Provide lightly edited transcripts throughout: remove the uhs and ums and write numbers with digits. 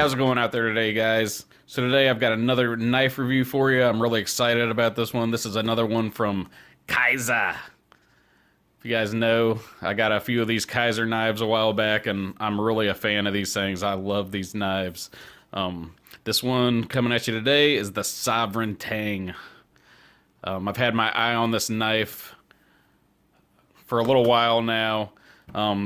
how's it going out there today, guys? So today I've got another knife review for you. I'm really excited about this one. This is another one from Kizer. If you guys know, I got a few of these Kizer knives a while back, and I'm really a fan of these things. I love these knives. This one coming at you today is the Soveriegn Tang. I've had my eye on this knife for a little while now.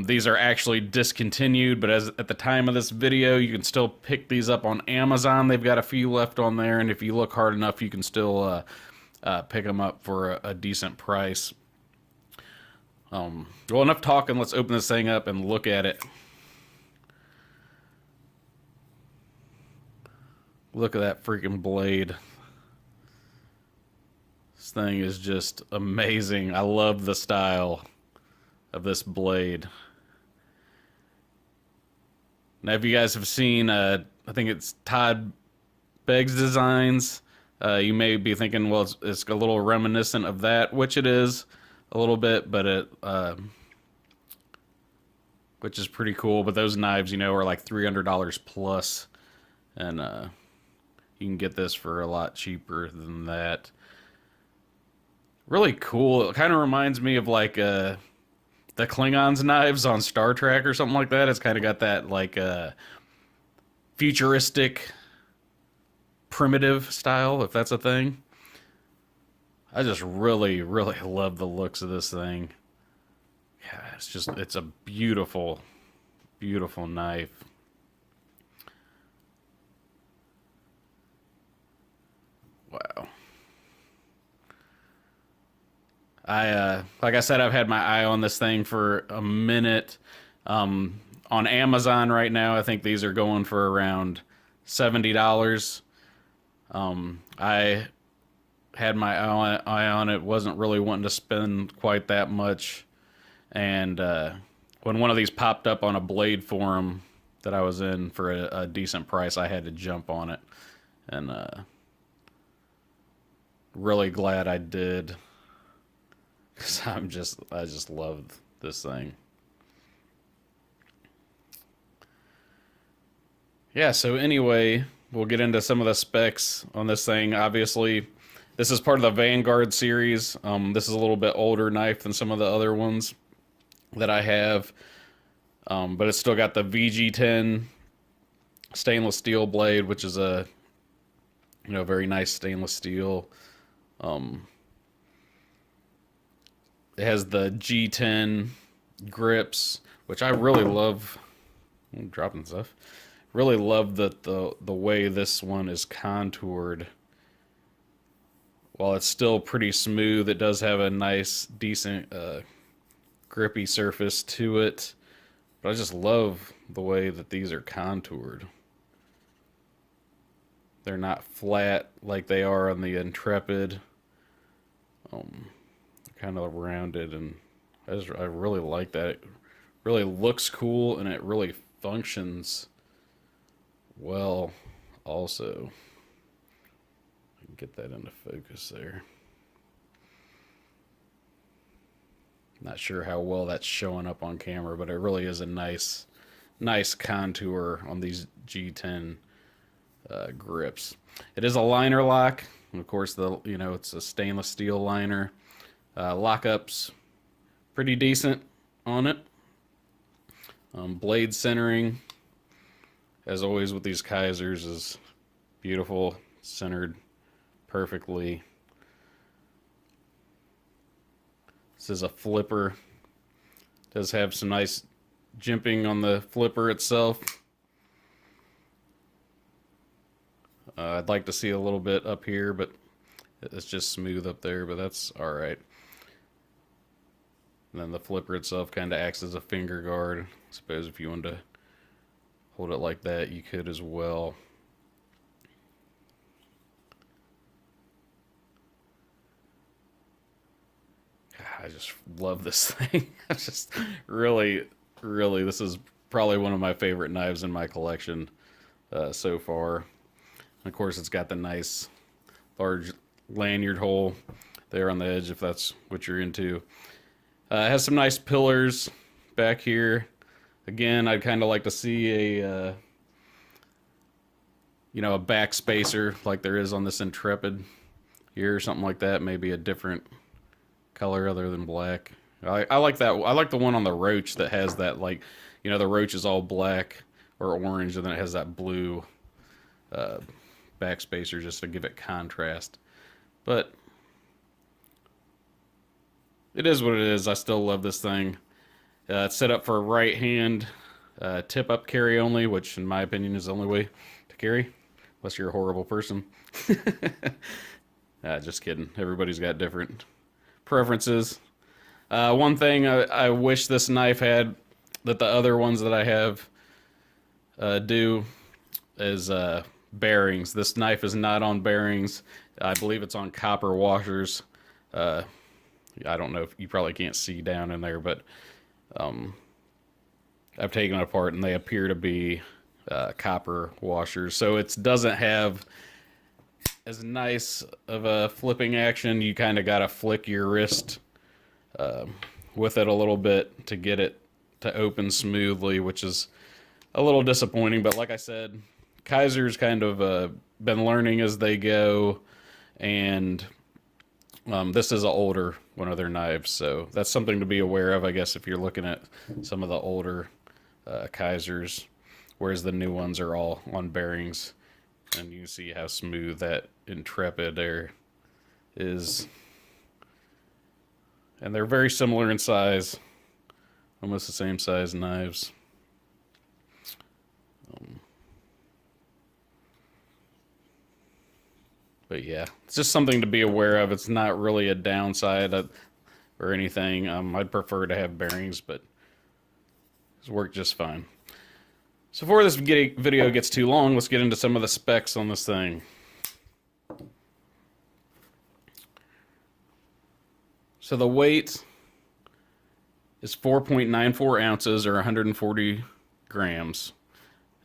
These are actually discontinued, but at the time of this video, you can still pick these up on Amazon. They've got a few left on there, and if you look hard enough, you can still pick them up for a decent price. Well, enough talking. Let's open this thing up and look at it. Look at that freaking blade. This thing is just amazing. I love the style of this blade. Now, if you guys have seen, I think it's Todd Begg's designs, you may be thinking, well, it's a little reminiscent of that, which it is a little bit, but which is pretty cool. But those knives, you know, are like $300 plus, and you can get this for a lot cheaper than that. Really cool. It kind of reminds me of like the Klingons' knives on Star Trek or something like that. It's kind of got that like futuristic, primitive style, if that's a thing. I just really, really love the looks of this thing. Yeah, it's a beautiful, beautiful knife. Wow. Like I said, I've had my eye on this thing for a minute. On Amazon right now, I think these are going for around $70. I had my eye on it, wasn't really wanting to spend quite that much. And when one of these popped up on a blade forum that I was in for a decent price, I had to jump on it. And really glad I did. Because I just love this thing. Yeah, so anyway, we'll get into some of the specs on this thing. Obviously, this is part of the Vanguard series. This is a little bit older knife than some of the other ones that I have. But it's still got the VG10 stainless steel blade, which is a very nice stainless steel. It has the G10 grips, which I really love. I'm dropping stuff. Really love the way this one is contoured. While it's still pretty smooth, it does have a nice, decent, grippy surface to it. But I just love the way that these are contoured. They're not flat like they are on the Intrepid. Kind of rounded, and I really like that. It really looks cool, and it really functions well also. I can get that into focus there. Not sure how well that's showing up on camera, but it really is a nice contour on these G10 grips. It is a liner lock, and of course it's a stainless steel liner. Lockups pretty decent on it. Blade centering, as always with these Kizers, is beautiful, centered perfectly. This is a flipper. Does have some nice jimping on the flipper itself. I'd like to see a little bit up here, but it's just smooth up there, but that's all right. And then the flipper itself kind of acts as a finger guard. I suppose if you wanted to hold it like that, you could as well. I just love this thing. I just really, this is probably one of my favorite knives in my collection so far. And of course, it's got the nice large lanyard hole there on the edge, if that's what you're into. It has some nice pillars back here. Again, I'd kind of like to see you know, a back spacer like there is on this Intrepid here or something like that. Maybe a different color other than black. I like that. I like the one on the Roach that has that, like, you know, the Roach is all black or orange, and then it has that blue back spacer just to give it contrast. But it is what it is. I still love this thing. It's set up for a right hand tip up carry only, which in my opinion is the only way to carry, unless you're a horrible person. Just kidding. Everybody's got different preferences. One thing I wish this knife had that the other ones that I have do is bearings. This knife is not on bearings. I believe it's on copper washers. I don't know if you probably can't see down in there, but I've taken it apart and they appear to be copper washers. So it doesn't have as nice of a flipping action. You kind of got to flick your wrist with it a little bit to get it to open smoothly, which is a little disappointing. But like I said, Kizer's kind of been learning as they go, and this is an older one of their knives, so that's something to be aware of, I guess, if you're looking at some of the older Kizers, whereas the new ones are all on bearings, and you see how smooth that Intrepid there is. And they're very similar in size, almost the same size knives. But yeah, it's just something to be aware of. It's not really a downside or anything. I'd prefer to have bearings, but it's worked just fine. So before this video gets too long, let's get into some of the specs on this thing. So the weight is 4.94 ounces or 140 grams.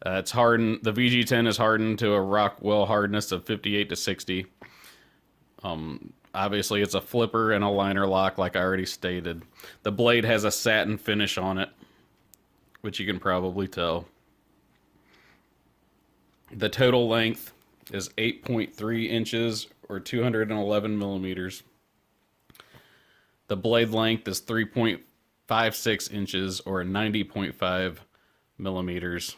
It's hardened. The VG10 is hardened to a Rockwell hardness of 58 to 60. Obviously, it's a flipper and a liner lock, like I already stated. The blade has a satin finish on it, which you can probably tell. The total length is 8.3 inches or 211 millimeters. The blade length is 3.56 inches or 90.5 millimeters.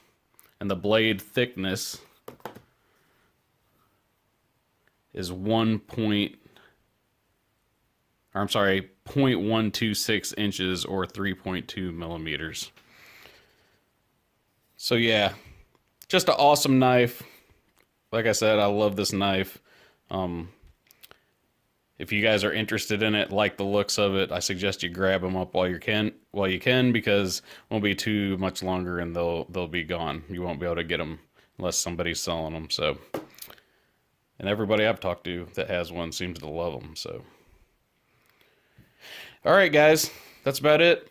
And the blade thickness is 0.126 inches or 3.2 millimeters. So yeah, just an awesome knife. Like I said, I love this knife. If you guys are interested in it, like the looks of it, I suggest you grab them up while you can, because it won't be too much longer and they'll be gone. You won't be able to get them unless somebody's selling them. So, and everybody I've talked to that has one seems to love them. So, all right, guys, that's about it.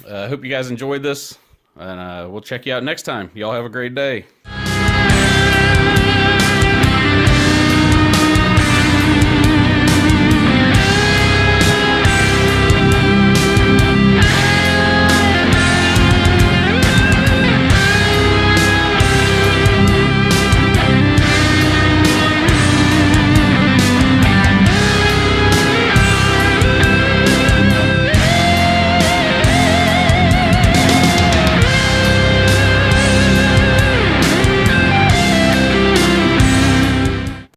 I hope you guys enjoyed this, and we'll check you out next time. Y'all have a great day.